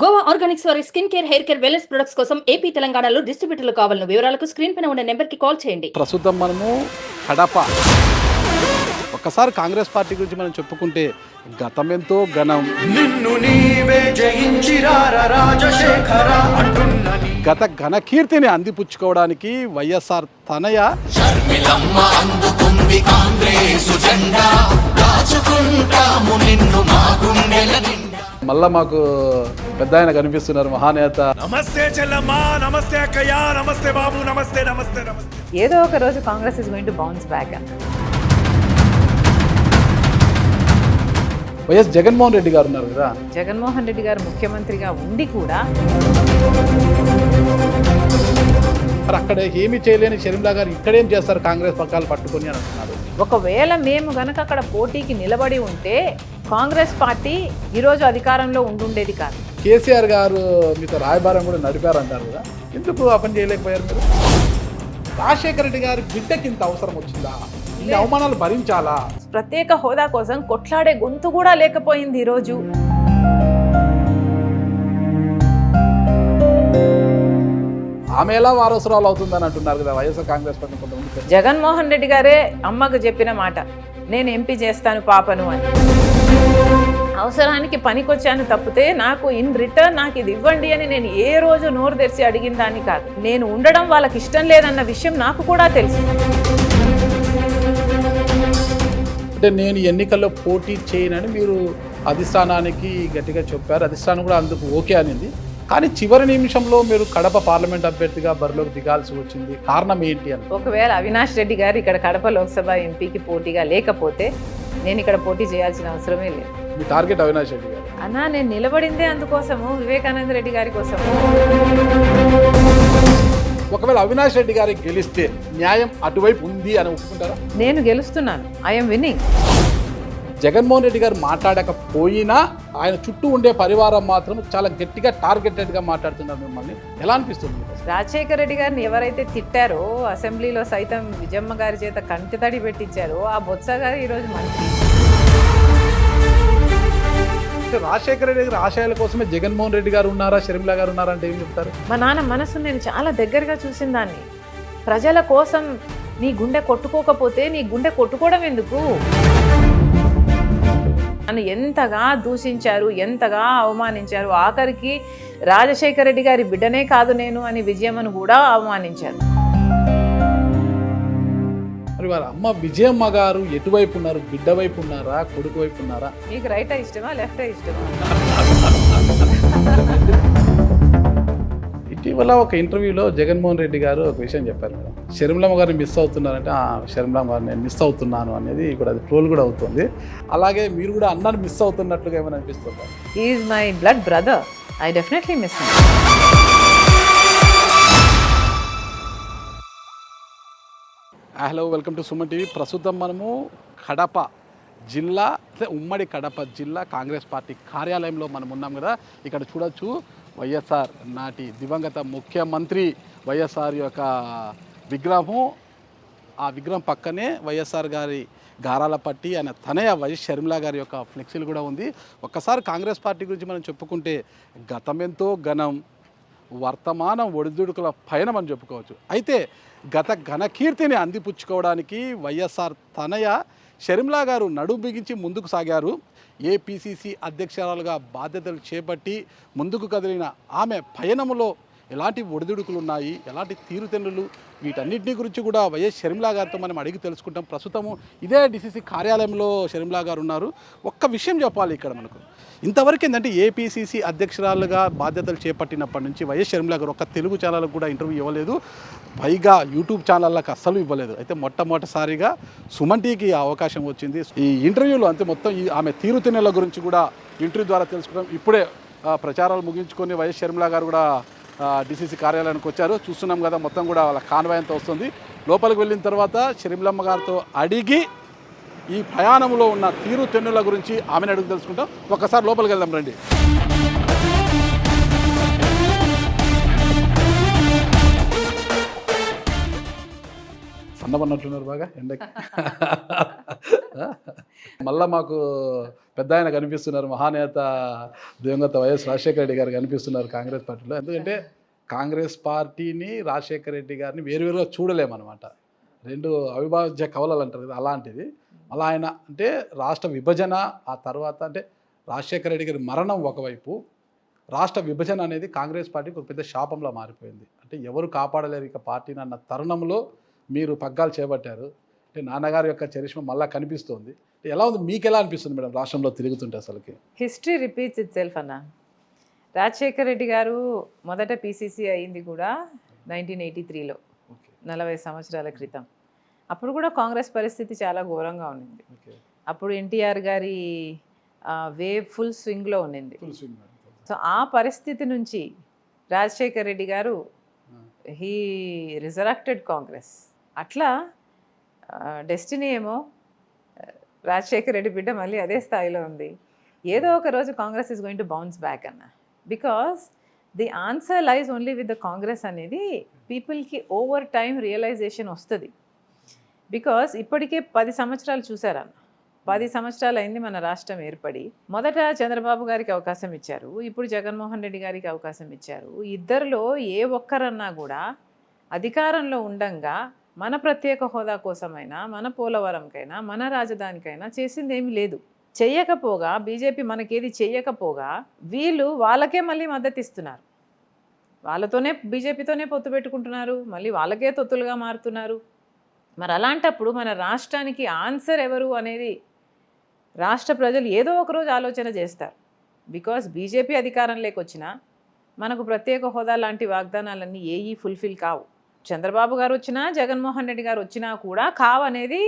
Goa Organics వారి skin care, hair care, wellness products కోసం AP, తెలంగాణలో డిస్ట్రిబ్యూటర్లు కావాలను వివరాలకు స్క్రీన్ పైన ఉన్న నెంబర్కి కాల్ చేయండి. ప్రస్తుతం మనము కడప. ఒక్కసారి కాంగ్రెస్ పార్టీ గురించి మనం చెప్పుకుంటే గతమెంతో ఘనం. నిన్ను నీవే జయించిరార రాజశేఖర అంటున్నని గత ఘనకీర్తిని అందిపుచ్చుకోవడానికి వైఎస్ఆర్ తనయ షర్మిలమ్మ అందుకుంది కాంగ్రెస్ జెండా రాజుకుంటాము నిన్ను మా గుండెల నిండా. మళ్ళా మాకు పెద్ద ఆయన కనిపిస్తున్నారు, మహానేత. నమస్తే చెల్లమ్మా, నమస్తే అక్కయ్య, నమస్తే బాబు, నమస్తే నమస్తే నమస్తే. ఏదో ఒక రోజు Congress is going to bounce back. YS Jaganmohan Reddy గారు ఉన్నారు కదా, జగన్మోహన్ రెడ్డి గారు ముఖ్యమంత్రిగా ఉండి కూడా మరి అక్కడ ఏమీ చేయలేని షర్మిలా గారు ఇక్కడేం చేస్తారు కాంగ్రెస్ పగ్గాలు పట్టుకొని అని అంటున్నారు. ఒకవేళ మేము గనక అక్కడ పోటీకి నిలబడి ఉంటే కాంగ్రెస్ పార్టీ ఈరోజు అధికారంలో ఉండుండేది కాదు. కేసీఆర్ గారు మీతో రాయబారం కూడా నడిపారు అంటారు కదా, ఎందుకు ఆ పని చేయలేకపోయారు మీరు? రాజశేఖర రెడ్డి గారి బిడ్డకి ఇంత అవసరం వచ్చిందా? ఈ అవమానాలు భరించాలా? ప్రత్యేక హోదా కోసం కొట్లాడే గొంతు కూడా లేకపోయింది ఈరోజు. ఆమె ఎలా వారసురాలు అవుతుందని అంటున్నారు కదా వైఎస్ఆర్ కాంగ్రెస్ పార్టీ కొంతమంది. జగన్మోహన్ రెడ్డి గారే అమ్మకు చెప్పిన మాట, నేను ఎంపీ చేస్తాను పాపను అని. అవసరానికి పనికొచ్చాను తప్పితే నాకు ఇన్ రిటర్న్ నాకు ఇది ఇవ్వండి అని నేను ఏ రోజు నోరు తెరిచి అడిగిన దాన్ని కాదు. నేను ఉండడం వాళ్ళకి ఇష్టం లేదన్న విషయం నాకు కూడా తెలుసు. అంటే నేను ఎన్నికల్లో పోటీ చేయనని మీరు అధిష్టానానికి గట్టిగా చెప్పారు, అధిష్టానం కూడా అందుకు ఓకే అనింది. కానీ చివరి నిమిషంలో మీరు కడప పార్లమెంట్ అభ్యర్థిగా బరిలోకి దిగాల్సి వచ్చింది, కారణం ఏంటి అని? ఒకవేళ అవినాష్ రెడ్డి గారు ఇక్కడ కడప లోక్సభ ఎంపీకి పోటీగా లేకపోతే నేను ఇక్కడ పోటీ చేయాల్సిన అవసరమే లేదు. మీ టార్గెట్ అవినాష్ రెడ్డి గారు అన్నా, నేను నిలబడిందే అందుకోసము, వివేకానంద రెడ్డి గారి కోసము. ఒకవేళ అవినాష్ రెడ్డి గారికి గెలిస్తే న్యాయం అటువైపు ఉంది అని ఒప్పుకుంటారా? నేను గెలుస్తున్నాను, ఐఎమ్ విన్నింగ్. జగన్మోహన్ రెడ్డి గారు మాట్లాడకపోయినా ఆయన చుట్టూ ఉండే పరివారం మాత్రం చాలా గట్టిగా టార్గెటెడ్గా మాట్లాడుతున్నారు. మిమ్మల్ని ఎలా అనిపిస్తుంది? రాజశేఖర రెడ్డి గారిని ఎవరైతే తిట్టారో, అసెంబ్లీలో సైతం విజయమ్మ గారి చేత కంటి తడి పెట్టించారో ఆ బొత్స గారు ఈరోజు మంత్రి. రాజశేఖర రెడ్డి గారి ఆశయాల కోసమే జగన్మోహన్ రెడ్డి గారు ఉన్నారా, షర్మిలా గారు ఉన్నారా అంటే ఏం చెప్తారు? మా నాన్న మనసు నేను చాలా దగ్గరగా చూసిన దాన్ని. ప్రజల కోసం నీ గుండె కొట్టుకోకపోతే నీ గుండె కొట్టుకోవడం ఎందుకు? నన్ను ఎంతగా దూషించారు, ఎంతగా అవమానించారు. ఆఖరికి రాజశేఖర రెడ్డి గారి బిడ్డనే కాదు నేను అని విజయమ్మను కూడా అవమానించారు. మరి వారి అమ్మ విజయమ్మ గారు ఎటువైపు ఉన్నారు? బిడ్డ వైపు ఉన్నారా, కొడుకు వైపు ఉన్నారా? మీకు రైటా ఇష్టమా, లెఫ్టా ఇష్టమా? ఇటీవల ఒక ఇంటర్వ్యూలో జగన్మోహన్ రెడ్డి గారు ఒక విషయం చెప్పారు మేడం, షర్మిలమ్మ గారిని మిస్ అవుతున్నారంటే షర్మిలమ్మ గారిని నేను మిస్ అవుతున్నాను అనేది ఇప్పుడు అది ట్రోల్ కూడా అవుతుంది. అలాగే మీరు కూడా అన్నాను మిస్ అవుతున్నట్లుగా ఏమైనా అనిపిస్తుందా? He is my blood brother, I definitely miss him. Hello, welcome to Suman TV. ప్రస్తుతం మనము కడప జిల్లా, ఉమ్మడి కడప జిల్లా కాంగ్రెస్ పార్టీ కార్యాలయంలో మనం ఉన్నాం కదా. ఇక్కడ చూడొచ్చు వైఎస్ఆర్ నాటి దివంగత ముఖ్యమంత్రి వైఎస్ఆర్ యొక్క విగ్రహం. ఆ విగ్రహం పక్కనే వైఎస్ఆర్ గారి గారాల పట్టి ఆయన తనయ వైఎస్ షర్మిలా గారి యొక్క ఫ్లెక్సీలు కూడా ఉంది. ఒక్కసారి కాంగ్రెస్ పార్టీ గురించి మనం చెప్పుకుంటే గతమెంతో ఘనం, వర్తమానం ఒడిదుడుకుల పైన మనం చెప్పుకోవచ్చు. అయితే గత ఘనకీర్తిని అందిపుచ్చుకోవడానికి వైఎస్ఆర్ తనయ షర్మిలా గారు నడుం బిగించి ముందుకు సాగారు. ఏపీసీసీ అధ్యక్షురాలుగా బాధ్యతలు చేపట్టి ముందుకు కదిలిన ఆమె పయనములో ఎలాంటి ఒడిదుడుకులు ఉన్నాయి, ఎలాంటి తీరుతెన్నులు, వీటన్నిటిని గురించి కూడా వైఎస్ షర్మిలా గారితో మనం అడిగి తెలుసుకుంటాం. ప్రస్తుతము ఇదే డిసిసి కార్యాలయంలో షర్మిలా గారు ఉన్నారు. ఒక్క విషయం చెప్పాలి ఇక్కడ మనకు, ఇంతవరకు ఏంటంటే ఏపీసీసీ అధ్యక్షురాలుగా బాధ్యతలు చేపట్టినప్పటి నుంచి వైఎస్ షర్మిలా గారు ఒక్క తెలుగు ఛానల్కి కూడా ఇంటర్వ్యూ ఇవ్వలేదు, పైగా యూట్యూబ్ ఛానళ్ళకి అస్సలు ఇవ్వలేదు. అయితే మొట్టమొదటిసారిగా సుమన్ టీకి అవకాశం వచ్చింది. ఈ ఇంటర్వ్యూలో అంతే మొత్తం ఆమె తీరుతెన్నుల గురించి కూడా ఇంటర్వ్యూ ద్వారా తెలుసుకుంటాం. ఇప్పుడే ప్రచారాలు ముగించుకొని వైఎస్ షర్మిలా గారు కూడా డిసిసి కార్యాలయానికి వచ్చారు. చూస్తున్నాం కదా, మొత్తం కూడా వాళ్ళ కాన్వాయ్ అంతా వస్తుంది. లోపలికి వెళ్ళిన తర్వాత షర్మిలమ్మ గారితో అడిగి ఈ ప్రయాణంలో ఉన్న తీరుతెన్నుల గురించి ఆమెను అడుగు తెలుసుకుంటాం. ఒక్కసారి లోపలికి వెళ్దాం రండి. సన్నబన్నట్లున్నారు బాగా ఎండకి. మళ్ళీ మాకు పెద్ద ఆయన కనిపిస్తున్నారు, మహానేత దివంగత వైఎస్ రాజశేఖర రెడ్డి గారు కనిపిస్తున్నారు కాంగ్రెస్ పార్టీలో. ఎందుకంటే కాంగ్రెస్ పార్టీని రాజశేఖర రెడ్డి గారిని వేరువేరుగా చూడలేమన్నమాట. రెండు అవిభాజ్య కవలలు అంటారు కదా, అలాంటిది. అలా ఆయన అంటే రాష్ట్ర విభజన, ఆ తర్వాత అంటే రాజశేఖర రెడ్డి గారి మరణం ఒకవైపు, రాష్ట్ర విభజన అనేది కాంగ్రెస్ పార్టీకి ఒక పెద్ద శాపంలా మారిపోయింది. అంటే ఎవరు కాపాడలేరు ఇక పార్టీని అన్న తరుణంలో మీరు పగ్గాలు చేపట్టారు. అంటే నాన్నగారి యొక్క చరిష్మ మళ్ళీ కనిపిస్తోంది. ఎలా ఉంది, మీకు ఎలా అనిపిస్తుంది మేడం రాష్ట్రంలో తిరుగుతుంటే? అసలుకి హిస్టరీ రిపీట్స్ ఇట్ సెల్ఫ్ అన్న. రాజశేఖర రెడ్డి గారు మొదట పీసీసీ అయింది కూడా 1983లో, 40 సంవత్సరాల క్రితం. అప్పుడు కూడా కాంగ్రెస్ పరిస్థితి చాలా ఘోరంగా ఉండింది. అప్పుడు ఎన్టీఆర్ గారి వేవ్ ఫుల్ స్వింగ్లో ఉండింది. సో ఆ పరిస్థితి నుంచి రాజశేఖర రెడ్డి గారు హీ రిజరక్టెడ్ కాంగ్రెస్. అట్లా డెస్టినీ ఏమో రాజశేఖర రెడ్డి బిడ్డ మళ్ళీ అదే స్థాయిలో ఉంది. ఏదో ఒక రోజు Congress is going to bounce back అన్న. Because the answer lies only with the Congress అనేది పీపుల్కి ఓవర్ టైం రియలైజేషన్ వస్తుంది. బికాస్ ఇప్పటికే 10 సంవత్సరాలు చూసారన్న. 10 సంవత్సరాలు అయింది మన రాష్ట్రం ఏర్పడి. మొదట చంద్రబాబు గారికి అవకాశం ఇచ్చారు, ఇప్పుడు జగన్మోహన్ రెడ్డి గారికి అవకాశం ఇచ్చారు. ఇద్దరిలో ఏ ఒక్కరన్నా కూడా అధికారంలో ఉండంగా మన ప్రత్యేక హోదా కోసమైనా, మన పోలవరంకైనా, మన రాజధానికైనా చేసింది ఏమీ లేదు. చెయ్యకపోగా, బీజేపీ మనకేది చెయ్యకపోగా వీళ్ళు వాళ్ళకే మళ్ళీ మద్దతు ఇస్తున్నారు. వాళ్ళతోనే, బీజేపీతోనే పొత్తు పెట్టుకుంటున్నారు, మళ్ళీ వాళ్ళకే తొత్తులుగా మారుతున్నారు. మరి అలాంటప్పుడు మన రాష్ట్రానికి ఆన్సర్ ఎవరు అనేది రాష్ట్ర ప్రజలు ఏదో ఒకరోజు ఆలోచన చేస్తారు. బికాస్ బీజేపీ అధికారంలోకి వచ్చినా మనకు ప్రత్యేక హోదా లాంటి వాగ్దానాలన్నీ ఏవి ఫుల్ఫిల్ కావు. చంద్రబాబు గారు వచ్చినా, జగన్మోహన్ రెడ్డి గారు వచ్చినా కూడా కావనేది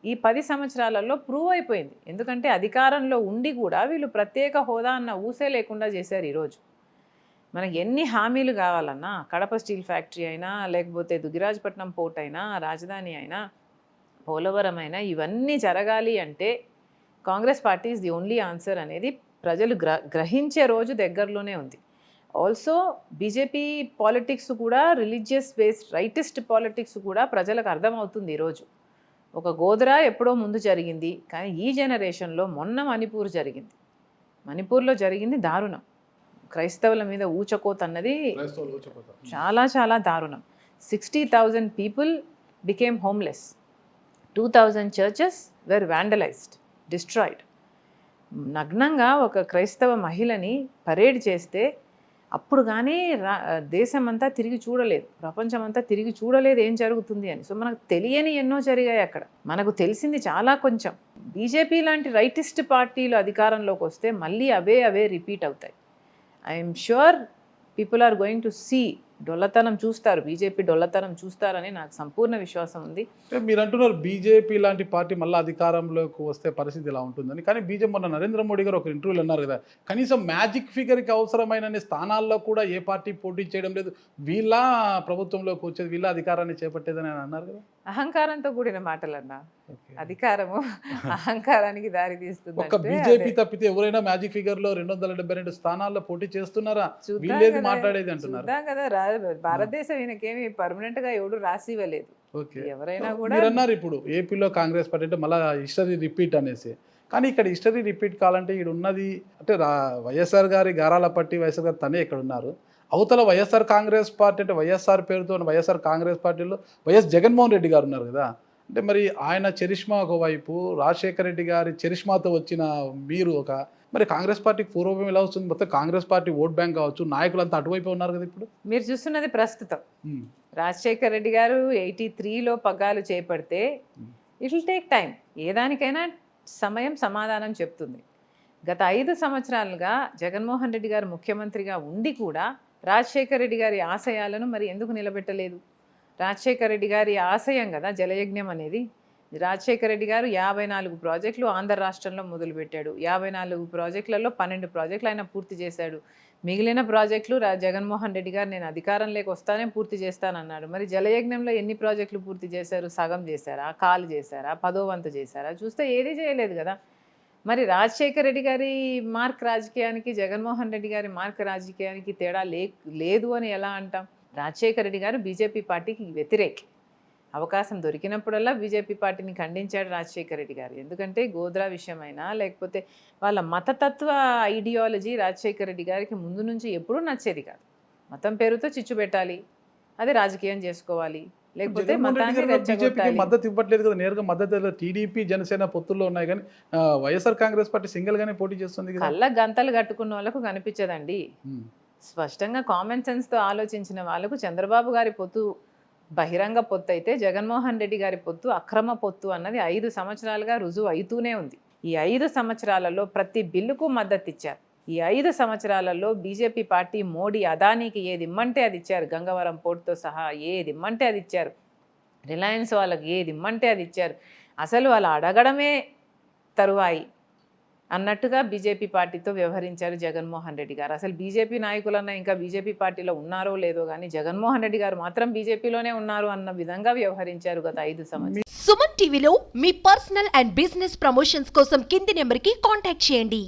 ఈ 10 సంవత్సరాలలో ప్రూవ్ అయిపోయింది. ఎందుకంటే అధికారంలో ఉండి కూడా వీళ్ళు ప్రత్యేక హోదా అన్న ఊసే లేకుండా చేశారు. ఈరోజు మనకి ఎన్ని హామీలు కావాలన్నా, కడప స్టీల్ ఫ్యాక్టరీ అయినా, లేకపోతే దుగిరాజపట్నం పోర్ట్ అయినా, రాజధాని అయినా, పోలవరం అయినా, ఇవన్నీ జరగాలి అంటే Congress party is the only answer అనేది ప్రజలు గ్రహించే రోజు దగ్గరలోనే ఉంది. ఆల్సో బీజేపీ పాలిటిక్స్ కూడా, రిలీజియస్ బేస్డ్ రైటిస్ట్ పాలిటిక్స్ కూడా ప్రజలకు అర్థమవుతుంది. ఈరోజు ఒక గోధరా ఎప్పుడో ముందు జరిగింది, కానీ ఈ జనరేషన్లో మొన్న మణిపూర్ జరిగింది. మణిపూర్లో జరిగింది దారుణం. క్రైస్తవుల మీద ఊచకోత అన్నది చాలా చాలా దారుణం. 60,000 people became homeless. 2,000 churches were vandalised, destroyed. నగ్నంగా ఒక క్రైస్తవ మహిళని పరేడ్ చేస్తే అప్పుడు కానీ దేశమంతా తిరిగి చూడలేదు, ప్రపంచమంతా తిరిగి చూడలేదు ఏం జరుగుతుంది అని. సో మనకు తెలియని ఎన్నో జరిగాయి అక్కడ, మనకు తెలిసింది చాలా కొంచెం. బీజేపీ లాంటి రైటిస్ట్ పార్టీలు అధికారంలోకి వస్తే మళ్ళీ అవే రిపీట్ అవుతాయి. I'm sure people are going to see డొల్లతనం చూస్తారు, బీజేపీ డొల్లతనం చూస్తారని నాకు సంపూర్ణ విశ్వాసం ఉంది. మీరు అంటున్నారు బీజేపీ లాంటి పార్టీ మళ్ళీ అధికారంలోకి వస్తే పరిస్థితి ఇలా ఉంటుందని. కానీ బీజేపీ మొన్న నరేంద్ర మోడీ గారు ఒక ఇంటర్వ్యూలో అన్నారు కదా, కనీసం మ్యాజిక్ ఫిగర్కి అవసరమైన స్థానాల్లో కూడా ఏ పార్టీ పోటీ చేయడం లేదు, వీళ్ళ ప్రభుత్వంలోకి వచ్చేది, వీళ్ళ అధికారాన్ని చేపట్టేదని ఆయన అన్నారు కదా. అహంకారంతో కూడిన మాటలన్నా. అధికారము అహంకారానికి దారి తీస్తుంది. ఒక బీజేపీ తప్పితే ఎవరైనా మ్యాజిక్ ఫిగర్ లో 272 స్థానాల్లో పోటీ చేస్తున్నారా? వీళ్ళేది మాట్లాడేది అంటున్నారు. చూద్దాం కదా, భారతదేశం ఈయనకేమి పర్మనెంట్ గా ఎవడు రాసి ఇవ్వలేదు. ఎవరైనా కూడా మీరు అన్నారు ఇప్పుడు ఏపీలో కాంగ్రెస్ పార్టీ అంటే మళ్ళీ హిస్టరీ రిపీట్ అనేసి. కానీ ఇక్కడ హిస్టరీ రిపీట్ కావాలంటే ఇక్కడ ఉన్నది అంటే వైఎస్ఆర్ గారి గారాల పట్టి వైఎస్ఆర్ గారు తనే ఇక్కడ ఉన్నారు. అవతల వైఎస్ఆర్ కాంగ్రెస్ పార్టీ అంటే వైఎస్ఆర్ పేరుతో వైఎస్ఆర్ కాంగ్రెస్ పార్టీలో వైఎస్ జగన్మోహన్ రెడ్డి గారు ఉన్నారు కదా. అంటే మరి ఆయన చరిష్మా ఒకవైపు, రాజశేఖర రెడ్డి గారి చరిష్మాతో వచ్చిన మీరు ఒక, మరి కాంగ్రెస్ పార్టీకి పూర్వం ఎలా వస్తుంది? మొత్తం కాంగ్రెస్ పార్టీ ఓట్ బ్యాంక్ కావచ్చు, నాయకులంతా అటువైపు ఉన్నారు కదా. ఇప్పుడు మీరు చూస్తున్నది ప్రస్తుతం రాజశేఖర రెడ్డి గారు 83లో పగ్గాలు చేపడితే ఇట్ విల్ టేక్ టైం. ఏదానికైనా సమయం సమాధానం చెప్తుంది. గత 5 సంవత్సరాలుగా జగన్మోహన్ రెడ్డి గారు ముఖ్యమంత్రిగా ఉండి కూడా రాజశేఖర రెడ్డి గారి ఆశయాలను మరి ఎందుకు నిలబెట్టలేదు? రాజశేఖర రెడ్డి గారి ఆశయం కదా జలయజ్ఞం అనేది. రాజశేఖర రెడ్డి గారు 54 ప్రాజెక్టులు ఆంధ్ర రాష్ట్రంలో మొదలుపెట్టాడు. 54 ప్రాజెక్టులలో 12 ప్రాజెక్టులు ఆయన పూర్తి చేశాడు. మిగిలిన ప్రాజెక్టులు జగన్మోహన్ రెడ్డి గారు నేను అధికారంలోకి వస్తానే పూర్తి చేస్తానన్నాడు. మరి జలయజ్ఞంలో ఎన్ని ప్రాజెక్టులు పూర్తి చేశారు? సగం చేశారా, కాలు చేశారా, 10వ వంతు చేశారా? చూస్తే ఏది చేయలేదు కదా. మరి రాజశేఖర రెడ్డి గారి మార్క్ రాజకీయానికి, జగన్మోహన్ రెడ్డి గారి మార్క్ రాజకీయానికి తేడా లేదు అని ఎలా అంటాం? రాజశేఖర రెడ్డి గారు బీజేపీ పార్టీకి వ్యతిరేకి. అవకాశం దొరికినప్పుడల్లా బీజేపీ పార్టీని ఖండించాడు రాజశేఖర రెడ్డి గారు. ఎందుకంటే గోద్రా విషయమైనా లేకపోతే వాళ్ళ మతతత్వ ఐడియాలజీ రాజశేఖర రెడ్డి గారికి ముందు నుంచి ఎప్పుడూ నచ్చేది కాదు. మతం పేరుతో చిచ్చు పెట్టాలి, అది రాజకీయం చేసుకోవాలి, లేకపోతే జగన్మోహన్ రెడ్డి మతాన్ని గారు బీజేపీకి రెచ్చగొట్టాలి. మద్దతు ఇవ్వట్లేదు కదా, నేరుగా మద్దతు లేదు. టీడీపీ జనసేన పొత్తుల్లో ఉన్నాయి కానీ వైఎస్ఆర్ కాంగ్రెస్ పార్టీ సింగిల్ గానే పోటీ చేస్తుంది కదా. కళ్ళ గంతలు కట్టుకున్న వాళ్ళకు కనిపించదండి. స్పష్టంగా కామన్ సెన్స్తో ఆలోచించిన వాళ్ళకు చంద్రబాబు గారి పొత్తు బహిరంగ పొత్తు అయితే జగన్మోహన్ రెడ్డి గారి పొత్తు అక్రమ పొత్తు అన్నది 5 సంవత్సరాలుగా రుజువు అవుతూనే ఉంది. ఈ 5 సంవత్సరాలలో ప్రతి బిల్లుకు మద్దతు ఇచ్చారు. ఈ 5 సంవత్సరాలలో బీజేపీ పార్టీ మోడీ అదానీకి ఏది ఇమ్మంటే అది ఇచ్చారు. గంగవరం పోర్టుతో సహా ఏది ఇమ్మంటే అది ఇచ్చారు. రిలయన్స్ వాళ్ళకి ఏది ఇమ్మంటే అది ఇచ్చారు. అసలు వాళ్ళు అడగడమే తరువాయి అన్నట్టుగా బీజేపీ పార్టీతో వ్యవహరించారు జగన్మోహన్ రెడ్డి గారు. అసలు బీజేపీ నాయకులన్నా ఇంకా బీజేపీ పార్టీలో ఉన్నారో లేదో కానీ జగన్మోహన్ రెడ్డి గారు మాత్రం బీజేపీలోనే ఉన్నారు అన్న విధంగా వ్యవహరించారు గత 5 సంవత్సరాలు. సుమన్ టీవీలో మీ పర్సనల్ అండ్ బిజినెస్ ప్రమోషన్స్ కోసం కింది నెంబర్కి కాంటాక్ట్ చేయండి.